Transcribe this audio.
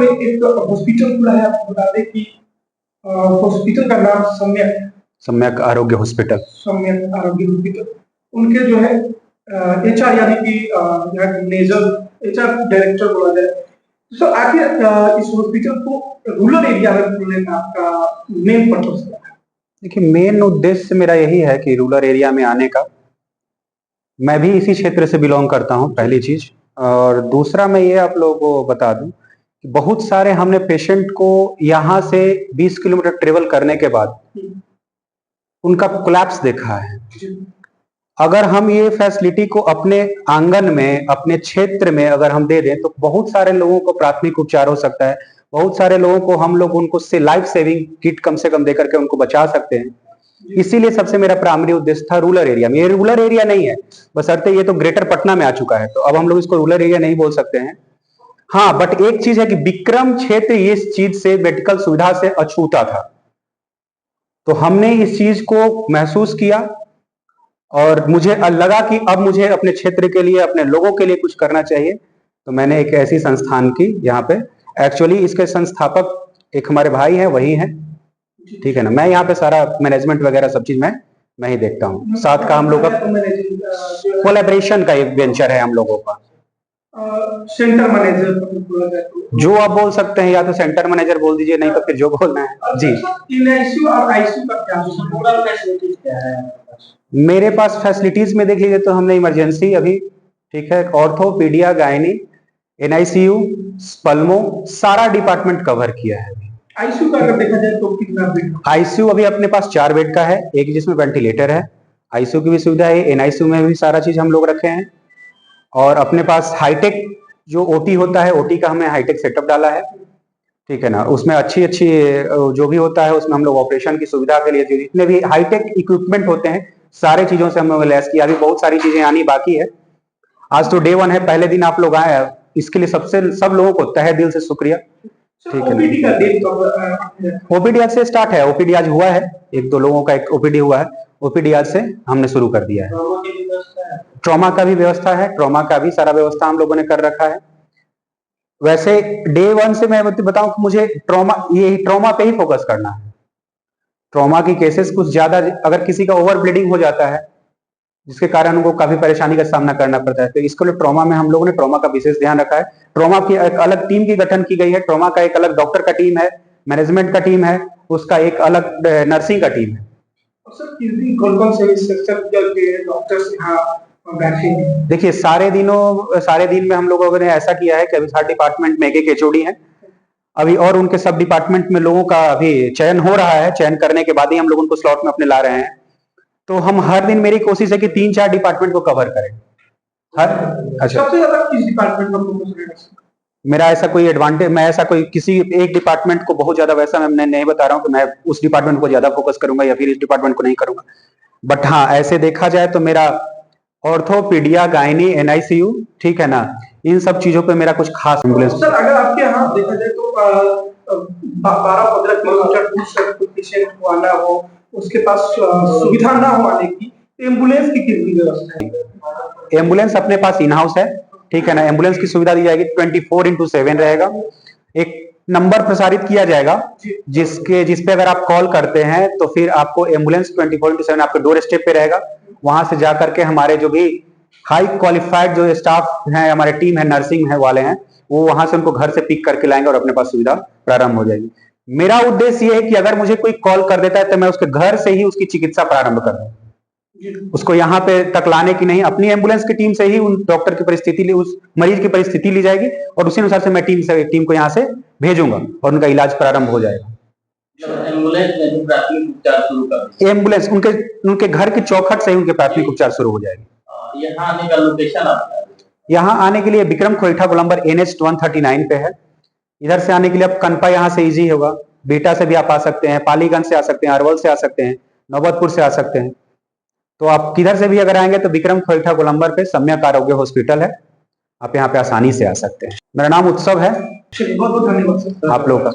में एक हॉस्पिटल खुला है, आपको बता दें कि हॉस्पिटल का नाम सम्यक आरोग्य हॉस्पिटल। सम्यक आरोग्य हॉस्पिटल। उनके जो है एचआर यानी कि नेजल एचआर डायरेक्टर बोला जाए। सो आखिर इस हॉस्पिटल को रूरल एरिया में खोलने का आपका मेन पर्पस क्या है? देखिए, मेन उद्देश्य मेरा यही है कि रूरल एरिया में आने का। मैं भी इसी क्षेत्र से बिलोंग करता हूं, पहली चीज। और दूसरा मैं ये आप लोगों को बता दूं कि बहुत सारे हमने पेशेंट को यहाँ से 20 किलोमीटर ट्रेवल करने के बाद उनका कोलैप्स देखा है। अगर हम ये फैसिलिटी को अपने आंगन में, अपने क्षेत्र में अगर हम दे दें तो बहुत सारे लोगों को प्राथमिक उपचार हो सकता है। बहुत सारे लोगों को हम लोग उनको से लाइफ सेविंग किट कम से कम देकर के उनको बचा सकते हैं। इसीलिए सबसे मेरा प्राइमरी उद्देश्य था रूरल एरिया में। ये रूरल एरिया नहीं है, बशर्ते ये तो ग्रेटर पटना में आ चुका है, तो अब हम लोग इसको रूरल एरिया नहीं बोल सकते हैं। हाँ, बट एक चीज है कि विक्रम क्षेत्र इस चीज से, मेडिकल सुविधा से अछूता था, तो हमने इस चीज को महसूस किया और मुझे लगा कि अब मुझे अपने क्षेत्र के लिए, अपने लोगों के लिए कुछ करना चाहिए। तो मैंने एक ऐसी संस्थान की, यहाँ पे एक्चुअली इसके संस्थापक एक हमारे भाई हैं, वही हैं, ठीक है ना। मैं यहाँ पे सारा मैनेजमेंट वगैरह सब चीज मैं ही देखता हूँ। साथ का हम लोग का कोलैबोरेशन का एक वेंचर है हम लोगों का। सेंटर मैनेजर जो आप बोल सकते हैं, या तो सेंटर मैनेजर बोल दीजिए, नहीं तो फिर जो बोलना है जी। आईसीयू और आईसीयू का क्या है? मेरे पास फैसिलिटीज में देख लीजिए तो हमने इमरजेंसी अभी, ठीक है, ऑर्थोपीडिया, गायनी, एनआईसीयू, स्पल्मो, सारा डिपार्टमेंट कवर किया है। आईसीयू का अगर देखा जाए तो कितना बेड? आईसीयू अभी अपने पास 4 बेड का है, एक जिसमें वेंटिलेटर है। आईसीयू की भी सुविधा है, एनआईसीयू में भी सारा चीज हम लोग रखे हैं। और अपने पास हाईटेक जो ओटी होता है, ओटी का हमने हाईटेक सेटअप डाला है, ठीक है ना। उसमें अच्छी अच्छी जो भी होता है उसमें हम लोग ऑपरेशन की सुविधा के लिए जितने भी हाईटेक इक्विपमेंट होते हैं सारे चीजों से हम लोग लैस किया। अभी बहुत सारी चीजें आनी बाकी है। आज तो डे 1 है, पहले दिन आप लोग आए, इसके लिए सब लोगों को तहे दिल से शुक्रिया, ठीक है। ओपीडी का डेट ओपीडी आज से स्टार्ट है। ओपीडी आज हुआ है, 1-2 लोगों का एक ओपीडी हुआ है। ओपीडी आज से हमने शुरू कर दिया है। ट्रॉमा का भी व्यवस्था है, ट्रॉमा का भी सारा व्यवस्था हम लोगों ने कर रखा है। वैसे डे 1 से मैं बताऊं कि मुझे ट्रॉमा पे ही फोकस करना है। ट्रॉमा की केसेस कुछ ज्यादा, अगर किसी का ओवर ब्लीडिंग हो जाता है जिसके कारण उनको काफी परेशानी का सामना करना पड़ता है, तो इसके लिए ट्रॉमा में हम लोगों ने ट्रॉमा का विशेष ध्यान रखा है। ट्रॉमा की एक अलग टीम की गठन की गई है। ट्रॉमा का एक अलग डॉक्टर का टीम है, मैनेजमेंट का टीम है, उसका एक अलग नर्सिंग का टीम है। कौन-कौन से सेक्शन के डॉक्टर्स यहाँ बैठे हैं? देखिए, सारे दिन में हम लोगों ने ऐसा किया है कि अभी हर डिपार्टमेंट में एक एचओडी है अभी, और उनके सब डिपार्टमेंट में लोगों का अभी चयन हो रहा है। चयन करने के बाद ही हम लोग उनको स्लॉट में अपने ला रहे हैं। तो हम हर दिन, मेरी कोशिश है कि 3-4 डिपार्टमेंट को कवर करें अच्छा। सबसे ज्यादा किस डिपार्टमेंट में फोकस रहेगा? मेरा ऐसा कोई एडवांटेज, मैं ऐसा कोई किसी एक डिपार्टमेंट को बहुत ज्यादा वैसा मैं नहीं बता रहा हूँ कि मैं उस डिपार्टमेंट को ज्यादा फोकस करूंगा या फिर इस डिपार्टमेंट को नहीं करूंगा। बट हाँ, ऐसे देखा जाए तो मेरा ऑर्थोपीडिया, गायनी, एनआईसीयू, ठीक है ना, इन सब चीजों पे मेरा कुछ खास एम्बुलेंस। सर, अगर आपके यहाँ देखा जाए तो 12-15 किलोमीटर दूर से कोई पेशेंट को आना हो, उसके पास सुविधा ना हो आने की, एम्बुलेंस की कितनी व्यवस्था है? एम्बुलेंस अपने पास इन हाउस है, ठीक है ना। एम्बुलेंस की सुविधा दी जाएगी, 24/7 रहेगा। एक नंबर प्रसारित किया जाएगा जिसपे अगर आप कॉल करते हैं तो फिर आपको एम्बुलेंस 24/7 आपके डोर स्टेप पे रहेगा। वहां से जाकर के हमारे जो भी हाई क्वालिफाइड जो स्टाफ है, हमारे टीम है, नर्सिंग है वाले हैं, वो वहां से उनको घर से पिक करके लाएंगे और अपने पास सुविधा प्रारंभ हो जाएगी। मेरा उद्देश्य ये है कि अगर मुझे कोई कॉल कर देता है तो मैं उसके घर से ही उसकी चिकित्सा प्रारंभ कर दूं, उसको यहाँ पे तक लाने की नहीं, अपनी एम्बुलेंस की टीम से ही उन डॉक्टर की परिस्थिति, उस मरीज की परिस्थिति ली जाएगी और उसी अनुसार से मैं टीम को यहाँ से भेजूंगा और उनका इलाज प्रारंभ हो जाएगा। एम्बुलेंस उनके घर की चौखट से ही उनके प्राथमिक उपचार शुरू हो जाएगी। यहाँ आने का लोकेशन आपका? यहाँ आने के लिए विक्रम खोइठा गोलंबर NH 139 पे है। इधर से आने के लिए अब कनपा यहाँ से इजी होगा, बेटा से भी आप आ सकते हैं, पालीगंज से आ सकते हैं, अरवल से आ सकते हैं, नौबतपुर से आ सकते हैं। तो आप किधर से भी अगर आएंगे तो विक्रम खोइठा गोलंबर पे सम्यक आरोग्य हॉस्पिटल है, आप यहाँ पे आसानी से आ सकते हैं। मेरा नाम उत्सव है। बहुत बहुत धन्यवाद आप लोग का।